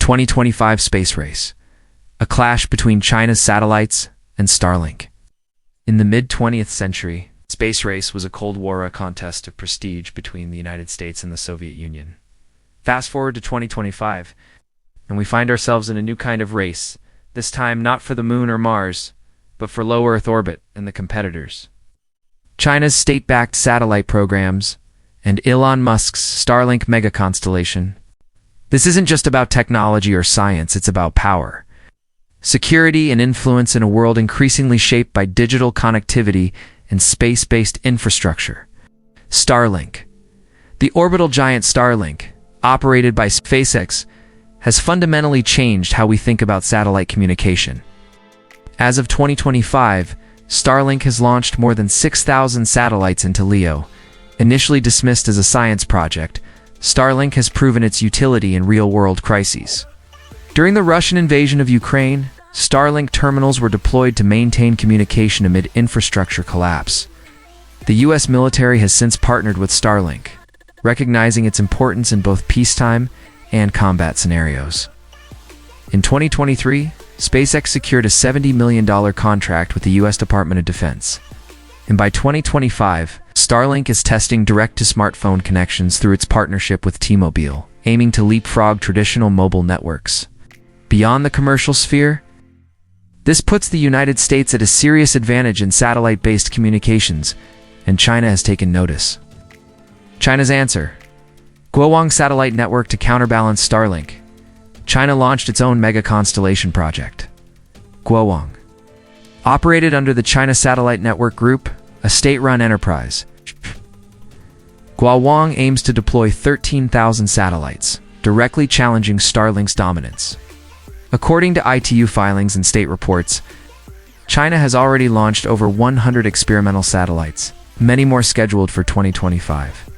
2025 Space Race, a clash between China's satellites and Starlink. In the mid-20th century, space race was a Cold War contest of prestige between the United States and the Soviet Union. Fast forward to 2025, and we find ourselves in a new kind of race, this time not for the Moon or Mars, but for low Earth orbit and the competitors. China's state-backed satellite programs and Elon Musk's Starlink mega-constellation. This isn't just about technology or science, it's about power, security, and influence in a world increasingly shaped by digital connectivity and space-based infrastructure. Starlink. The orbital giant Starlink, operated by SpaceX, has fundamentally changed how we think about satellite communication. As of 2025, Starlink has launched more than 6,000 satellites into LEO. Initially dismissed as a science project, Starlink has proven its utility in real-world crises. During the Russian invasion of Ukraine, Starlink terminals were deployed to maintain communication amid infrastructure collapse. The US military has since partnered with Starlink, recognizing its importance in both peacetime and combat scenarios. In 2023, SpaceX secured a $70 million contract with the US Department of Defense. And by 2025, Starlink is testing direct-to-smartphone connections through its partnership with T-Mobile, aiming to leapfrog traditional mobile networks. Beyond the commercial sphere, this puts the United States at a serious advantage in satellite-based communications, and China has taken notice. China's answer: Guowang satellite network to counterbalance Starlink. China launched its own mega-constellation project, Guowang. Operated under the China Satellite Network Group, a state-run enterprise, Guowang aims to deploy 13,000 satellites, directly challenging Starlink's dominance. According to ITU filings and state reports, China has already launched over 100 experimental satellites, many more scheduled for 2025.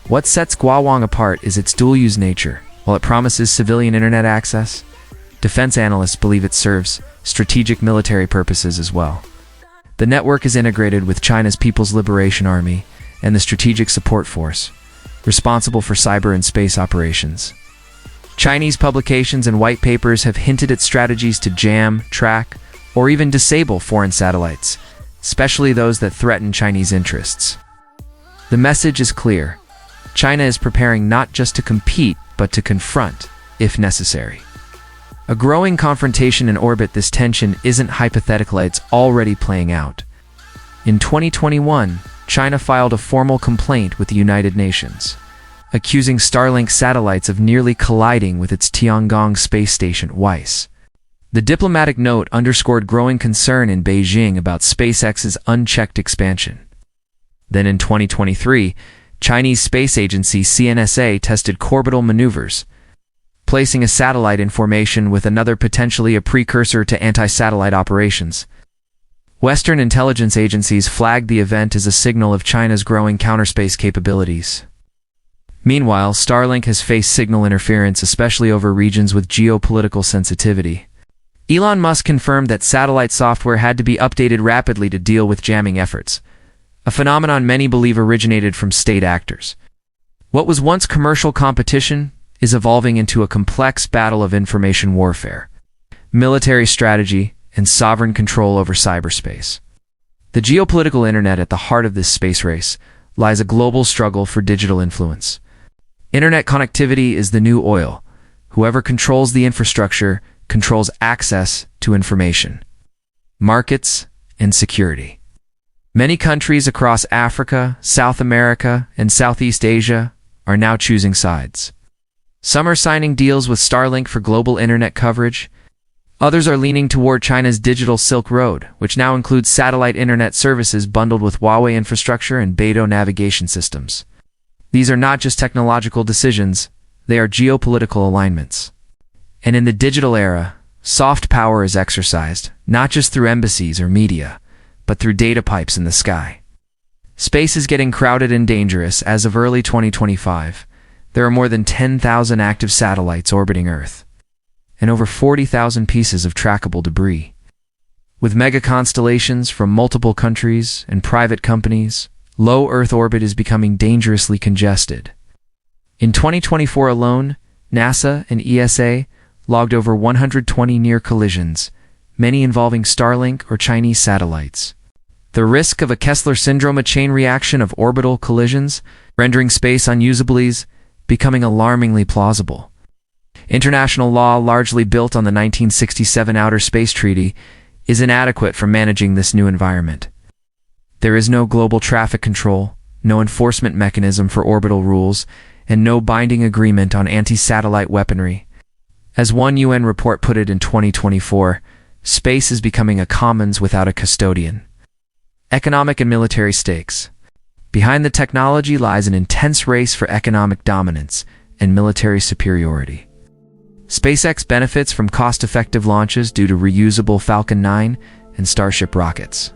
What sets Guowang apart is its dual-use nature. While it promises civilian internet access, defense analysts believe it serves strategic military purposes as well. The network is integrated with China's People's Liberation Army and the Strategic Support Force, responsible for cyber and space operations. Chinese publications and white papers have hinted at strategies to jam, track, or even disable foreign satellites, especially those that threaten Chinese interests. The message is clear. China is preparing not just to compete, but to confront, if necessary. A growing confrontation in orbit. This tension isn't hypothetical, it's already playing out. In 2021, China filed a formal complaint with the United Nations, accusing Starlink satellites of nearly colliding with its Tiangong space station WISE. The diplomatic note underscored growing concern in Beijing about SpaceX's unchecked expansion. Then in 2023, Chinese space agency CNSA tested orbital maneuvers, placing a satellite in formation with another, potentially a precursor to anti-satellite operations. Western intelligence agencies flagged the event as a signal of China's growing counterspace capabilities. Meanwhile, Starlink has faced signal interference, especially over regions with geopolitical sensitivity. Elon Musk confirmed that satellite software had to be updated rapidly to deal with jamming efforts, a phenomenon many believe originated from state actors. What was once commercial competition is evolving into a complex battle of information warfare, military strategy, and sovereign control over cyberspace. The geopolitical internet at the heart of this space race lies a global struggle for digital influence. Internet connectivity is the new oil. Whoever controls the infrastructure controls access to information, markets, and security. Many countries across Africa, South America, and Southeast Asia are now choosing sides. Some are signing deals with Starlink for global internet coverage. Others are leaning toward China's digital Silk Road, which now includes satellite internet services bundled with Huawei infrastructure and Beidou navigation systems. These are not just technological decisions, they are geopolitical alignments. And in the digital era, soft power is exercised, not just through embassies or media, but through data pipes in the sky. Space is getting crowded and dangerous. As of early 2025, there are more than 10,000 active satellites orbiting Earth, and over 40,000 pieces of trackable debris. With mega-constellations from multiple countries and private companies, low Earth orbit is becoming dangerously congested. In 2024 alone, NASA and ESA logged over 120 near collisions, many involving Starlink or Chinese satellites. The risk of a Kessler syndrome, a chain reaction of orbital collisions, rendering space unusable, is becoming alarmingly plausible. International law, largely built on the 1967 Outer Space Treaty, is inadequate for managing this new environment. There is no global traffic control, no enforcement mechanism for orbital rules, and no binding agreement on anti-satellite weaponry. As one UN report put it in 2024, space is becoming a commons without a custodian. Economic and military stakes. Behind the technology lies an intense race for economic dominance and military superiority. SpaceX benefits from cost-effective launches due to reusable Falcon 9 and Starship rockets.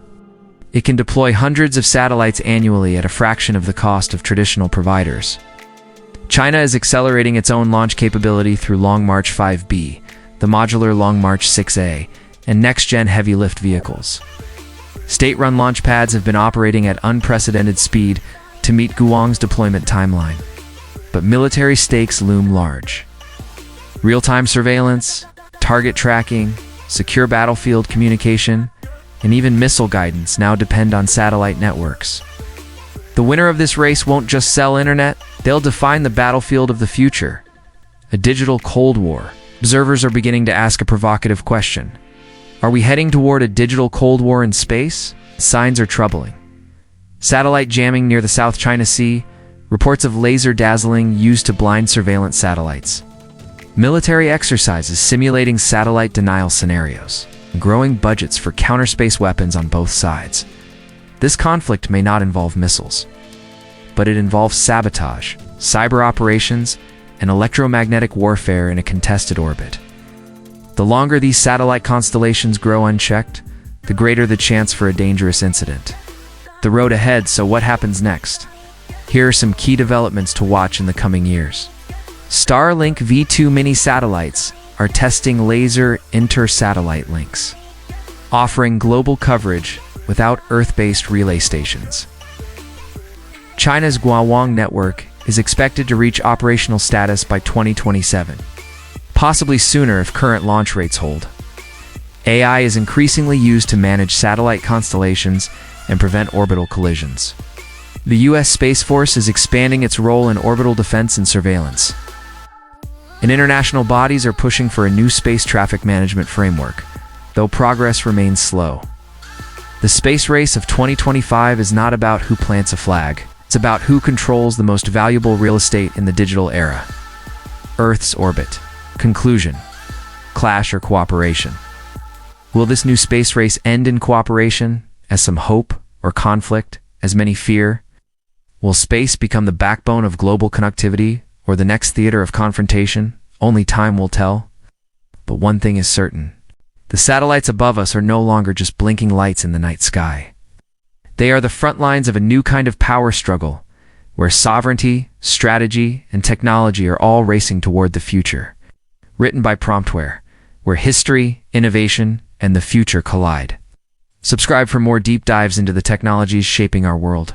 It can deploy hundreds of satellites annually at a fraction of the cost of traditional providers. China is accelerating its own launch capability through Long March 5B, the modular Long March 6A, and next-gen heavy-lift vehicles. State-run launch pads have been operating at unprecedented speed to meet Guowang's deployment timeline. But military stakes loom large. Real-time surveillance, target tracking, secure battlefield communication, and even missile guidance now depend on satellite networks. The winner of this race won't just sell internet, they'll define the battlefield of the future. A digital Cold War. Observers are beginning to ask a provocative question. Are we heading toward a digital Cold War in space? Signs are troubling. Satellite jamming near the South China Sea, reports of laser dazzling used to blind surveillance satellites. Military exercises simulating satellite denial scenarios, and growing budgets for counter-space weapons on both sides. This conflict may not involve missiles, but it involves sabotage, cyber operations, and electromagnetic warfare in a contested orbit. The longer these satellite constellations grow unchecked, the greater the chance for a dangerous incident. The road ahead, so what happens next? Here are some key developments to watch in the coming years. Starlink V2 mini satellites are testing laser inter-satellite links, offering global coverage without Earth-based relay stations. China's Guowang network is expected to reach operational status by 2027, possibly sooner if current launch rates hold. AI is increasingly used to manage satellite constellations and prevent orbital collisions. The U.S. Space Force is expanding its role in orbital defense and surveillance. And international bodies are pushing for a new space traffic management framework, though progress remains slow. The space race of 2025 is not about who plants a flag. It's about who controls the most valuable real estate in the digital era. Earth's orbit. Conclusion. Clash or cooperation? Will this new space race end in cooperation, as some hope, or conflict, as many fear? Will space become the backbone of global connectivity, or the next theater of confrontation? Only time will tell. But one thing is certain. The satellites above us are no longer just blinking lights in the night sky. They are the front lines of a new kind of power struggle, where sovereignty, strategy, and technology are all racing toward the future. Written by PromptWare, where history, innovation, and the future collide. Subscribe for more deep dives into the technologies shaping our world.